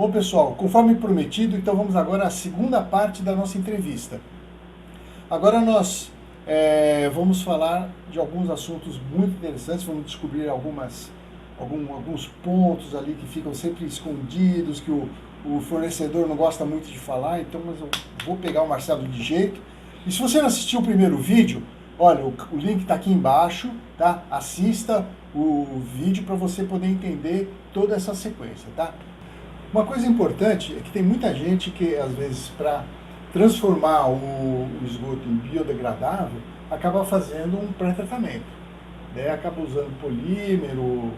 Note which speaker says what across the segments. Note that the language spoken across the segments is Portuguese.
Speaker 1: Bom, pessoal, conforme prometido, então vamos agora à segunda parte da nossa entrevista. Agora nós vamos falar de alguns assuntos muito interessantes, vamos descobrir alguns pontos ali que ficam sempre escondidos, que o fornecedor não gosta muito de falar, então mas eu vou pegar o Marcelo de jeito. E se você não assistiu o primeiro vídeo, olha, o link está aqui embaixo, tá? Assista o vídeo para você poder entender toda essa sequência, tá? Uma coisa importante é que tem muita gente que, às vezes, para transformar o esgoto em biodegradável, acaba fazendo um pré-tratamento. Né? Acaba usando polímero.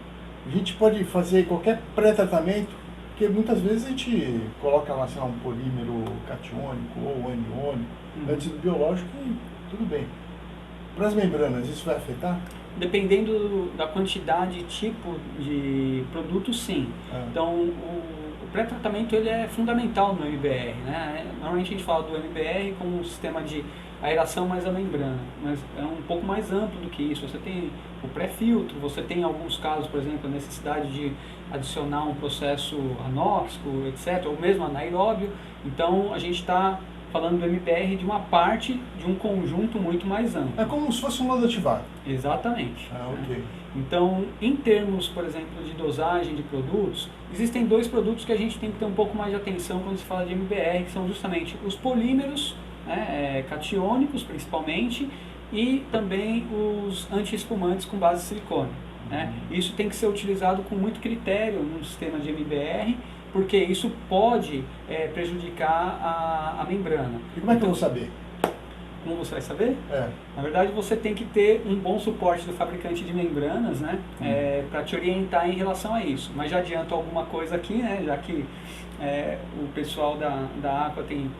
Speaker 1: A gente pode fazer qualquer pré-tratamento, porque muitas vezes a gente coloca lá, sei lá, um polímero catiônico ou aniônico, antes do biológico e tudo bem. Para as membranas, isso vai afetar?
Speaker 2: Dependendo da quantidade e tipo de produto, sim. Então, o pré-tratamento ele é fundamental no MBR, né? Normalmente a gente fala do MBR como um sistema de aeração mais a membrana, mas é um pouco mais amplo do que isso. Você tem o pré-filtro, você tem em alguns casos, por exemplo, a necessidade de adicionar um processo anóxico, etc., ou mesmo anaeróbio. Então, a gente está falando do MBR de uma parte de um conjunto muito mais amplo.
Speaker 1: É como se fosse um lodo ativado.
Speaker 2: Exatamente.
Speaker 1: Ok.
Speaker 2: Né? Então, em termos, por exemplo, de dosagem de produtos, existem dois produtos que a gente tem que ter um pouco mais de atenção quando se fala de MBR, que são justamente os polímeros, né, catiônicos principalmente, e também os anti-espumantes com base de silicone. Né? Isso tem que ser utilizado com muito critério no sistema de MBR, porque isso pode prejudicar a membrana.
Speaker 1: E como é que eu vou saber?
Speaker 2: Como você vai saber? Na verdade, você tem que ter um bom suporte do fabricante de membranas, né, para te orientar em relação a isso. Mas já adianto alguma coisa aqui, né, já que o pessoal da Aqua tem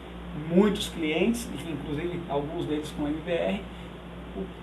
Speaker 2: muitos clientes, inclusive alguns deles com MBR.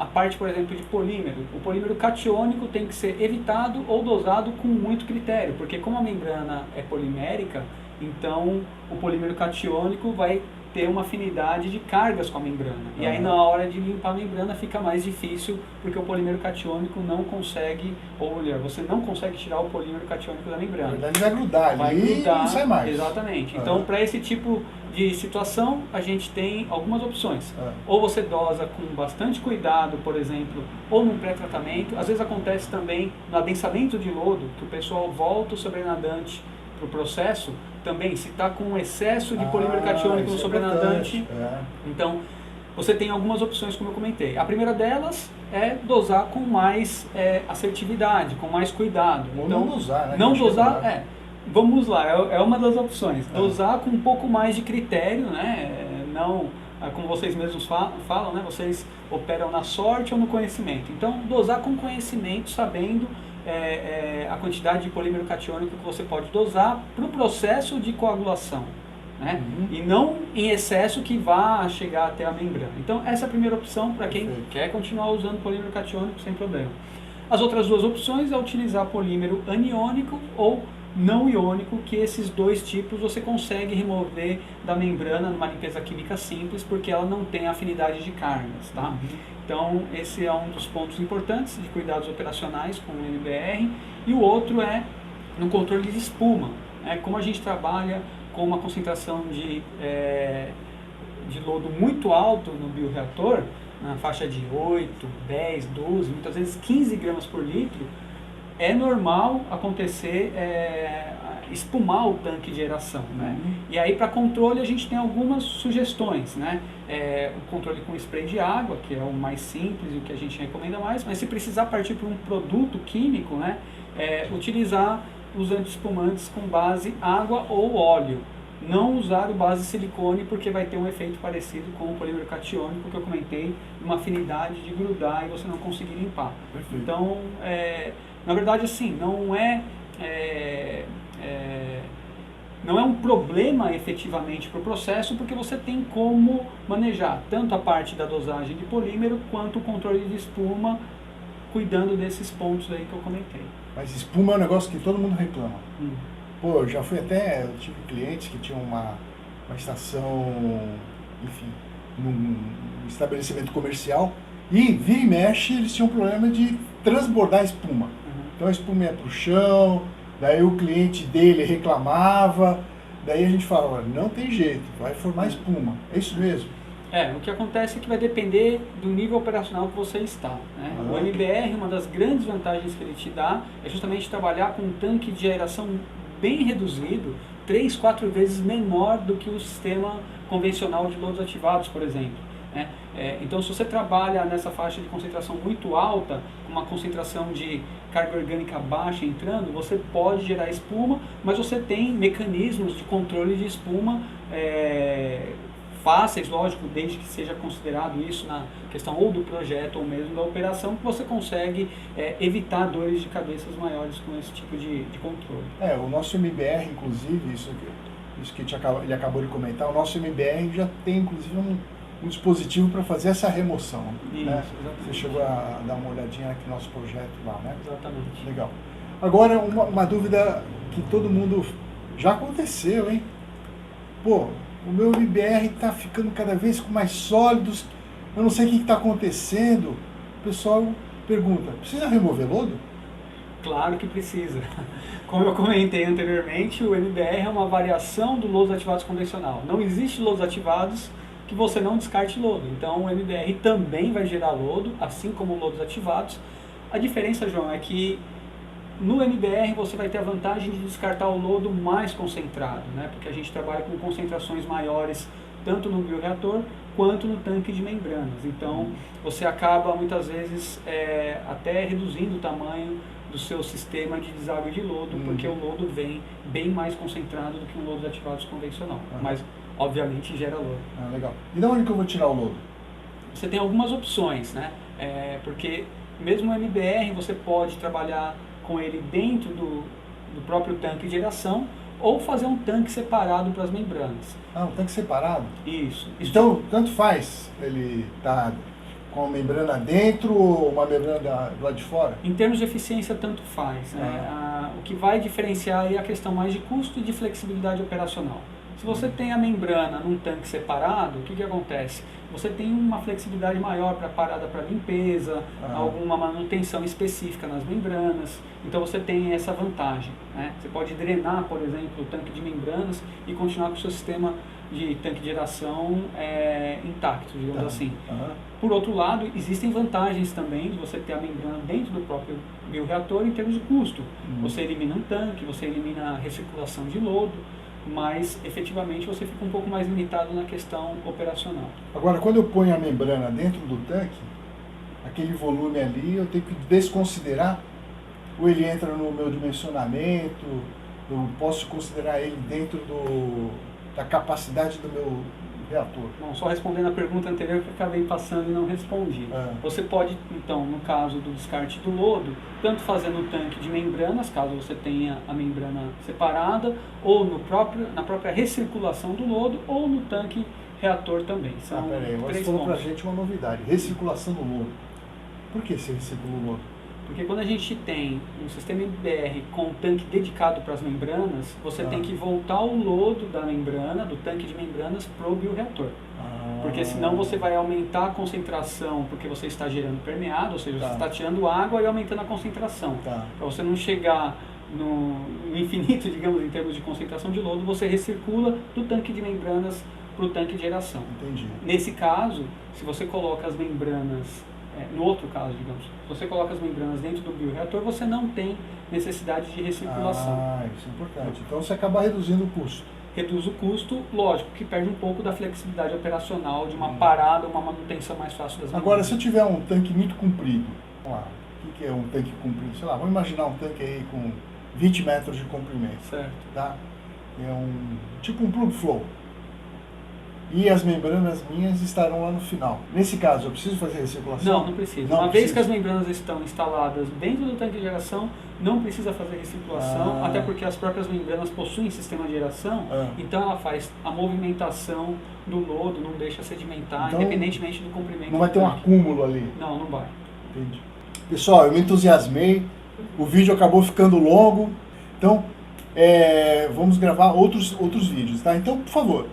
Speaker 2: A parte, por exemplo, de polímero. O polímero catiônico tem que ser evitado ou dosado com muito critério, porque como a membrana é polimérica, então o polímero catiônico vai ter uma afinidade de cargas com a membrana. E aí na hora de limpar a membrana fica mais difícil, porque o polímero catiônico não consegue, ou melhor, você não consegue tirar o polímero catiônico da membrana.
Speaker 1: Na verdade vai grudar ali e não sai mais.
Speaker 2: Exatamente. Então, para esse tipo de situação, a gente tem algumas opções. Ou você dosa com bastante cuidado, por exemplo, ou num pré-tratamento. Às vezes acontece também no adensamento de lodo, que o pessoal volta o sobrenadante para o processo, também se está com excesso de polímero catiônico no sobrenadante. Então, você tem algumas opções, como eu comentei. A primeira delas é dosar com mais assertividade, com mais cuidado.
Speaker 1: Ou
Speaker 2: então,
Speaker 1: não dosar, né?
Speaker 2: Não dosar, vamos lá, é uma das opções. Dosar com um pouco mais de critério, né? Não, como vocês mesmos falam, né? Vocês operam na sorte ou no conhecimento. Então, dosar com conhecimento, sabendo a quantidade de polímero catiônico que você pode dosar para o processo de coagulação, né? E não em excesso que vá chegar até a membrana. Então, essa é a primeira opção para quem quer continuar usando polímero catiônico sem problema. As outras duas opções é utilizar polímero aniônico ou não iônico, que esses dois tipos você consegue remover da membrana numa limpeza química simples, porque ela não tem afinidade de cargas, tá? Então, esse é um dos pontos importantes de cuidados operacionais com o MBR. E o outro é no controle de espuma. Como a gente trabalha com uma concentração de lodo muito alto no bioreator, na faixa de 8, 10, 12, muitas vezes 15 gramas por litro, é normal acontecer espumar o tanque de aeração, né? E aí, para controle, a gente tem algumas sugestões, né? O controle com spray de água, que é o mais simples e o que a gente recomenda mais, mas se precisar partir para um produto químico, né? Utilizar os anti-espumantes com base água ou óleo. Não usar o base silicone, porque vai ter um efeito parecido com o polímero catiônico que eu comentei, uma afinidade de grudar e você não conseguir limpar.
Speaker 1: Perfeito.
Speaker 2: Então, na verdade, assim, não é um problema efetivamente para o processo, porque você tem como manejar tanto a parte da dosagem de polímero quanto o controle de espuma, cuidando desses pontos aí que eu comentei.
Speaker 1: Mas espuma é um negócio que todo mundo reclama. Pô, eu já fui até, eu tive clientes que tinham uma estação, enfim, num estabelecimento comercial, e vira e mexe eles tinham um problema de transbordar a espuma. Então a espuma ia para o chão, daí o cliente dele reclamava, daí a gente fala, olha, não tem jeito, vai formar espuma. É isso mesmo?
Speaker 2: O que acontece é que vai depender do nível operacional que você está, né? O MBR, uma das grandes vantagens que ele te dá é justamente trabalhar com um tanque de aeração bem reduzido, 3, 4 vezes menor do que o sistema convencional de lodos ativados, por exemplo, né? Então, se você trabalha nessa faixa de concentração muito alta, com uma concentração de carga orgânica baixa entrando, você pode gerar espuma, mas você tem mecanismos de controle de espuma fáceis, lógico, desde que seja considerado isso na questão ou do projeto ou mesmo da operação, que você consegue evitar dores de cabeças maiores com esse tipo de controle.
Speaker 1: O nosso MBR, inclusive, isso que ele acabou de comentar, o nosso MBR já tem, inclusive, um dispositivo para fazer essa remoção.
Speaker 2: Isso,
Speaker 1: né?
Speaker 2: exatamente.
Speaker 1: Você chegou a dar uma olhadinha aqui no nosso projeto lá, né?
Speaker 2: Exatamente.
Speaker 1: Legal. Agora, uma dúvida que todo mundo já aconteceu, hein? Pô, o meu MBR está ficando cada vez com mais sólidos, eu não sei o que está acontecendo. O pessoal pergunta, precisa remover lodo?
Speaker 2: Claro que precisa. Como eu comentei anteriormente, o MBR é uma variação do lodos ativados convencional. Não existe lodos ativados que você não descarte lodo. Então o MBR também vai gerar lodo, assim como lodos ativados. A diferença, João, é que no MBR você vai ter a vantagem de descartar o lodo mais concentrado, né? Porque a gente trabalha com concentrações maiores tanto no bioreator quanto no tanque de membranas. Então você acaba muitas vezes até reduzindo o tamanho do seu sistema de deságue de lodo, porque o lodo vem bem mais concentrado do que um lodo ativados convencional. Mas obviamente gera lodo.
Speaker 1: Legal. E de onde que eu vou tirar o lodo?
Speaker 2: Você tem algumas opções, né? Porque mesmo o MBR você pode trabalhar com ele dentro do próprio tanque de aeração ou fazer um tanque separado para as membranas.
Speaker 1: Um tanque separado?
Speaker 2: Isso.
Speaker 1: Então, tanto faz ele tá com a membrana dentro ou uma membrana do lado de fora?
Speaker 2: Em termos de eficiência, tanto faz. O que vai diferenciar é a questão mais de custo e de flexibilidade operacional. Se você tem a membrana num tanque separado, o que acontece? Você tem uma flexibilidade maior para parada para limpeza, alguma manutenção específica nas membranas, então você tem essa vantagem, né? Você pode drenar, por exemplo, o tanque de membranas e continuar com o seu sistema de tanque de aeração intacto, digamos assim. Por outro lado, existem vantagens também de você ter a membrana dentro do próprio bioreator em termos de custo. Você elimina um tanque, você elimina a recirculação de lodo, mas efetivamente você fica um pouco mais limitado na questão operacional.
Speaker 1: Agora, quando eu ponho a membrana dentro do tanque, aquele volume ali eu tenho que desconsiderar? Ou ele entra no meu dimensionamento? Eu posso considerar ele dentro da capacidade do meu reator?
Speaker 2: Bom, só respondendo a pergunta anterior que eu acabei passando e não respondi. Você pode, então, no caso do descarte do lodo, tanto fazer no tanque de membranas, caso você tenha a membrana separada, ou na própria recirculação do lodo, ou no tanque reator também. São
Speaker 1: peraí, você falou pra gente uma novidade, recirculação do lodo. Por que você recircula o lodo?
Speaker 2: Porque quando a gente tem um sistema MBR com um tanque dedicado para as membranas, você tem que voltar o lodo da membrana, do tanque de membranas, para o bioreator. Porque senão você vai aumentar a concentração, porque você está gerando permeado, ou seja, você está tirando água e aumentando a concentração. Para você não chegar no infinito, digamos, em termos de concentração de lodo, você recircula do tanque de membranas para o tanque de aeração.
Speaker 1: Entendi.
Speaker 2: Nesse caso, se você coloca as membranas, no outro caso, digamos, se você coloca as membranas dentro do bioreator, você não tem necessidade de recirculação.
Speaker 1: Isso é importante. Então você acaba reduzindo o custo.
Speaker 2: Reduz o custo, lógico, que perde um pouco da flexibilidade operacional, de uma parada, uma manutenção mais fácil das membranas.
Speaker 1: Agora, se eu tiver um tanque muito comprido, vamos lá, o que é um tanque comprido? Sei lá, vamos imaginar um tanque aí com 20 metros de comprimento.
Speaker 2: Certo.
Speaker 1: Tá? É tipo um plug flow. E as membranas minhas estarão lá no final. Nesse caso, eu preciso fazer recirculação?
Speaker 2: Não precisa. Uma vez que as membranas estão instaladas dentro do tanque de aeração, não precisa fazer recirculação, até porque as próprias membranas possuem sistema de aeração, então ela faz a movimentação do lodo, não deixa sedimentar, então, independentemente do comprimento.
Speaker 1: Não vai ter um acúmulo ali?
Speaker 2: Não vai.
Speaker 1: Entendi. Pessoal, eu me entusiasmei, o vídeo acabou ficando longo, então vamos gravar outros vídeos, tá? Então, por favor,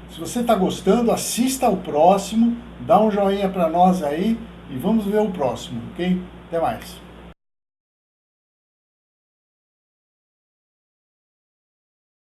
Speaker 1: se você está gostando, assista ao próximo, dá um joinha para nós aí e vamos ver o próximo, ok? Até mais.